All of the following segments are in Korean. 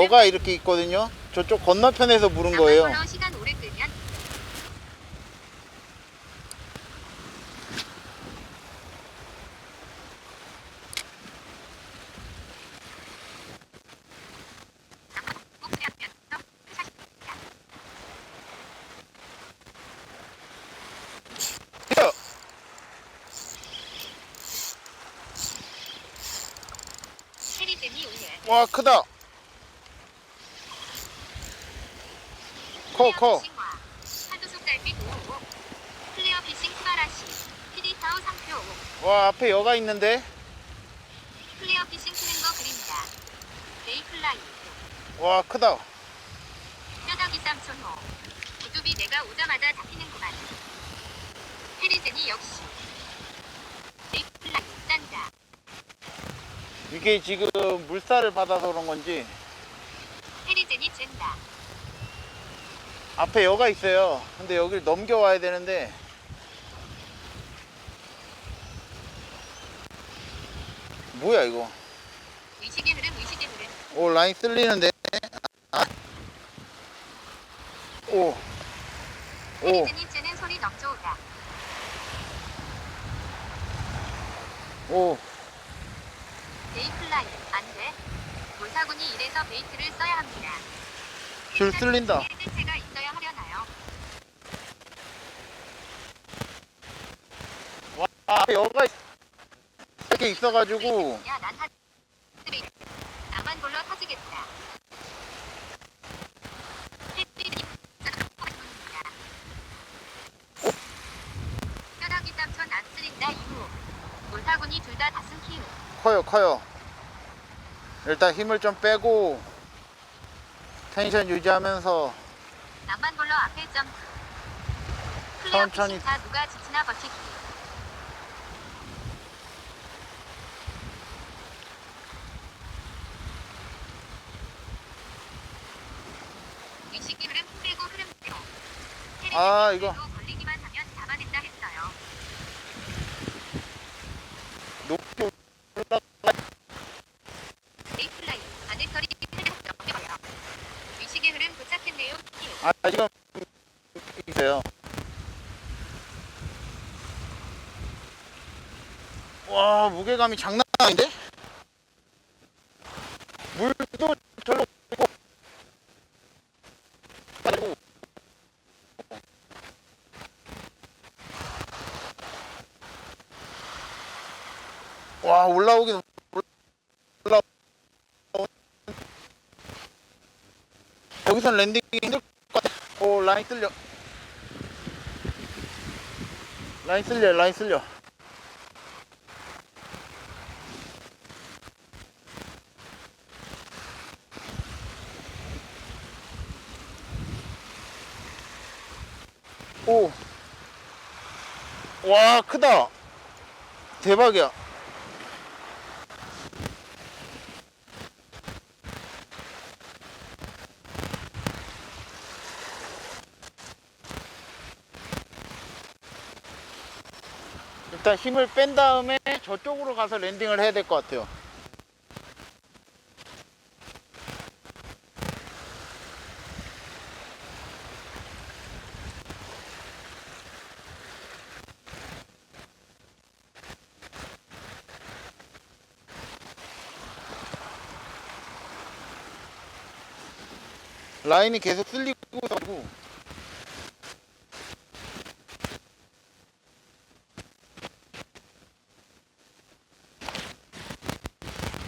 여가 이렇게 있거든요. 저쪽 건너편에서 물은 거예요. 시간 오래 끌면 페리잼이 올려. 와, 크다. 커. 하두숙 달빛 555 클리어 피싱 스바라시 피디타우 3표 와, 앞에 여가 있는데. 클리어 피싱 트렌거 그린다 데이플라이 와, 크다. 뼈다귀 쌈촌호 우두비 내가 오자마자 잡히는구만 페리제니 역시 데이플라이 짠다 이게 지금 물살을 받아서 그런 건지 페리제니 짠다 앞에 여가 있어요. 근데 여기를 넘겨와야 되는데 뭐야 이거. 의식의 흐름 오, 라인 쓸리는데. 오. 페리제니 째는 소리 넘쳐오다 오. 데이플라이 안돼 몰사군이 이래서 베이트를 써야 합니다 줄 쓸린다. 제가 있어야 하려나요? 와, 앞에 여가 이렇게 있어가지고 야, 난 한... 나만 골러 터지겠다. 뼈다귀 땀천 안 쓰린다 이후 몰타군이 둘 다 다쓴 키우 커요. 일단 힘을 좀 빼고 텐션 유지하면서 나만 골러 앞에 점프 천천히. 다 누가 지치나 버티기 의식의 흐름 빼고 흐름 빼고 아, 이거 걸리기만 하면 잡아낸다 했어요 높게 데이플라이 아들털이 넘겨요 의식의 흐름 도착했네요 지금 있어요. 와, 무게감이 장난 아닌데? 물도 절로 있고. 와, 올라오긴 올라. 여기선 랜딩이 힘들 것 같아. 오, 라인 쓸려. 오. 와, 크다. 대박이야. 일단 힘을 뺀 다음에 저쪽으로 가서 랜딩을 해야 될 것 같아요. 라인이 계속 쓸리고 있고.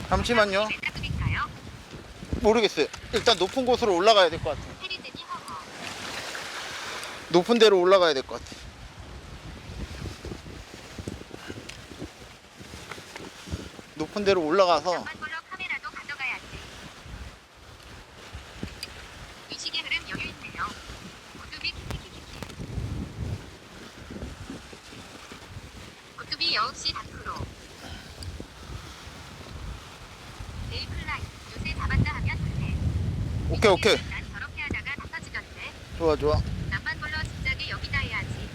잠시만요. 모르겠어요. 일단 높은 곳으로 올라가야 될 것 같아요. 높은 데로 올라가야 될 것 같아요. 높은 데로 올라가서 역시 다크로 데이플라이 요새 잡았다 하면 그래 오케이. 난 저렇게 하다가 다 터지던데 좋아. 남만 걸러 진작에 여기다 해야지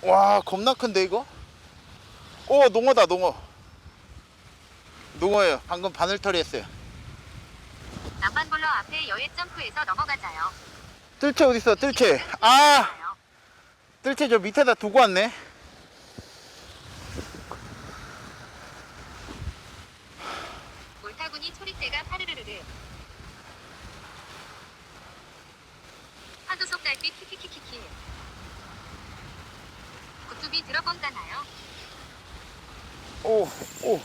와, 겁나 큰데 이거? 오, 농어다, 농어. 농어예요. 방금 바늘털이 했어요. 낭만볼러 앞에 여의 점프해서 넘어가자요. 뜰채 어딨어, 뜰채. 아, 뜰채 저 밑에다 두고 왔네. 몰타구니 초리대가 파르르르르. 파도속 달빛 키키키키키. 구투비 들어본다나요? 오, 오.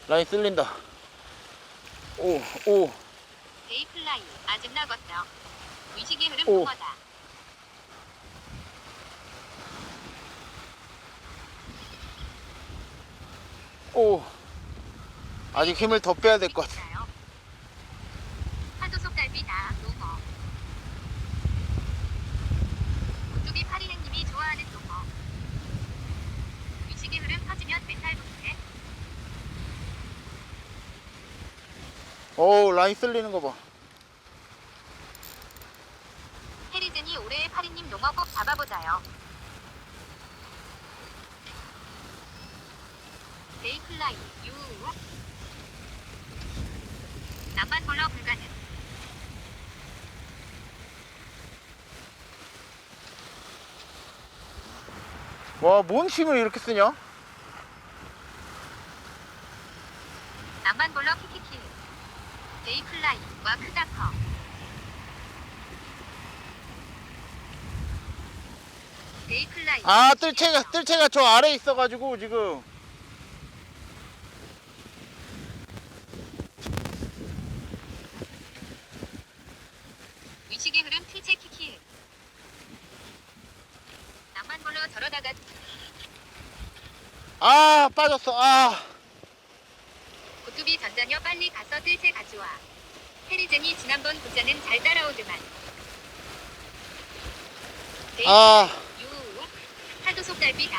라인 쓸린다. 오, 오. 데이플라이 아직 나갔어. 의식의 흐름 오. 동어다. 오. 아직 힘을 더 빼야 될 것 같아. 파도속 달빛아 농어. 구투비 파리행님이 좋아하는 농어. 의식의 흐름 터지면 멘탈 부분에 오, 라인 쓸리는 거 봐. 해리즌이 올해의 파리님 농어 꼭 잡아보자요. 데이플라이 유. 낭만볼러 불가능. 와, 뭔 힘을 이렇게 쓰냐? 낭만볼러 키키키. 데이플라이 와 크다 커. 데이플라이. 아, 뜰채가 저 아래에 있어가지고 지금. 의식의 흐름 틀채 키키. 낭만볼러 저러다가 아, 빠졌어. 아. 구투비 전자녀 빨리 가서 뜰채 가져와. 해리젠이 지난번 부자는 잘 따라오더만. 데이플라이 아. 유. 파도속 달빛아.